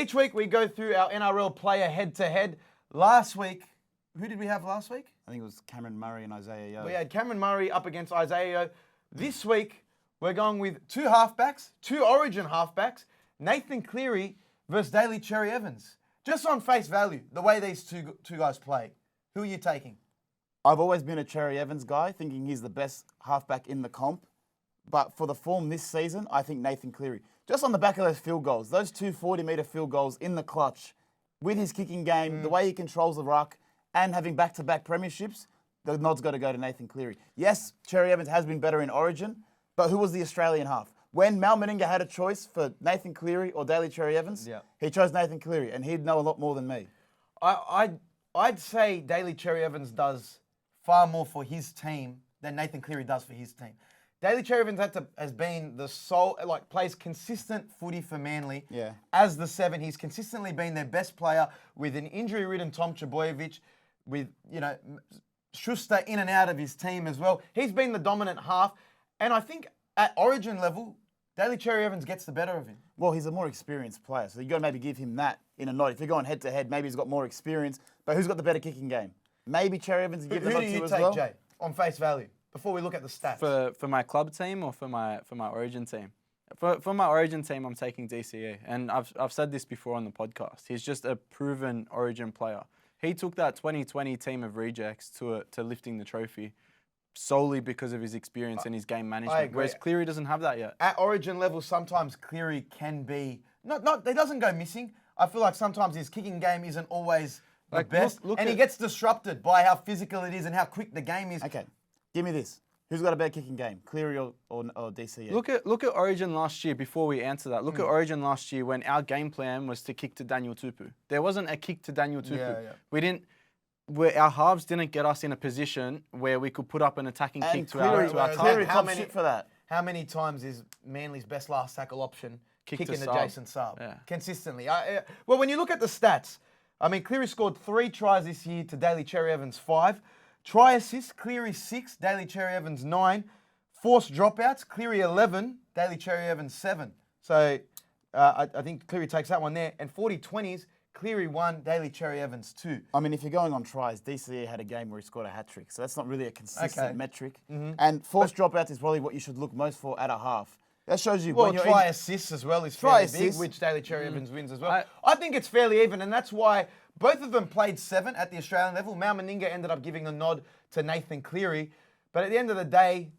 Each week we go through our NRL player head-to-head. Last week, who did we have last week? I think it was Cameron Murray and Isaiah Yeo. We had Cameron Murray up against Isaiah Yeo. This week, we're going with two halfbacks, two Origin halfbacks, Nathan Cleary versus Daly Cherry Evans. Just on face value, the way these two guys play, who are you taking? I've always been a Cherry Evans guy, thinking he's the best halfback in the comp. But for the form this season, I think Nathan Cleary. Just on the back of those field goals, those two 40-metre field goals in the clutch, with his kicking game, the way he controls the ruck, and having back-to-back premierships, the nod's got to go to Nathan Cleary. Yes, Cherry Evans has been better in Origin, but who was the Australian half? When Mal Meninga had a choice for Nathan Cleary or Daly Cherry Evans, he chose Nathan Cleary, and he'd know a lot more than me. I'd say Daly Cherry Evans does far more for his team than Nathan Cleary does for his team. Daly Cherry Evans has been the sole, plays consistent footy for Manly. Yeah. As the 7, he's consistently been their best player with an injury-ridden Tom Trbojevic, with, Schuster in and out of his team as well. He's been the dominant half. And I think at Origin level, Daly Cherry Evans gets the better of him. Well, he's a more experienced player, so you got to maybe give him that in a nod. If you're going head-to-head, maybe he's got more experience. But who's got the better kicking game? Maybe Cherry Evans, you give the nod to as well. Who do you take, Jay, on face value? Before we look at the stats. For my club team or for my Origin team? For my Origin team, I'm taking DCE. And I've said this before on the podcast. He's just a proven Origin player. He took that 2020 team of rejects to lifting the trophy solely because of his experience and his game management. Whereas Cleary doesn't have that yet. At Origin level, sometimes Cleary can be he doesn't go missing. I feel like sometimes his kicking game isn't always the best, and he gets disrupted by how physical it is and how quick the game is. Okay. Give me this. Who's got a better kicking game, Cleary or DCE? Look at Origin last year. Before we answer that, look at Origin last year when our game plan was to kick to Daniel Tupu. There wasn't a kick to Daniel Tupu. Our halves didn't get us in a position where we could put up an attacking kick to our target. Cleary top shit for that. How many times is Manly's best last tackle option kicking the Jason sub? Consistently. Well, when you look at the stats, Cleary scored 3 tries this year to Daly Cherry Evans 5. Try assists, Cleary 6, Daly Cherry Evans 9. Forced dropouts, Cleary 11, Daly Cherry Evans 7. So I think Cleary takes that one there. And 40-20s, Cleary 1, Daly Cherry Evans 2. If you're going on tries, DCE had a game where he scored a hat-trick. So that's not really a consistent metric. And forced dropouts is probably what you should look most for at a half. That shows you when you're try assists as well is fairly big, which Daly Cherry Evans wins as well. I think it's fairly even, and that's why both of them played 7 at the Australian level. Mal Meninga ended up giving the nod to Nathan Cleary. But at the end of the day,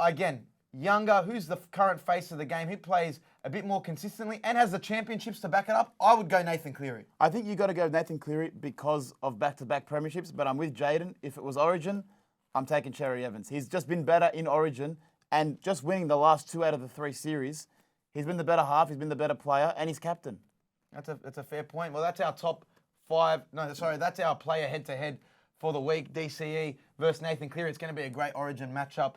again, younger, who's the current face of the game, who plays a bit more consistently and has the championships to back it up, I would go Nathan Cleary. I think you got to go Nathan Cleary because of back-to-back premierships, but I'm with Jaden. If it was Origin, I'm taking Cherry Evans. He's just been better in Origin. And just winning the last 2 out of the 3 series, he's been the better half, he's been the better player, and he's captain. That's a fair point. Well, that's our top 5. No, sorry, that's our player head-to-head for the week. DCE versus Nathan Cleary. It's going to be a great Origin matchup.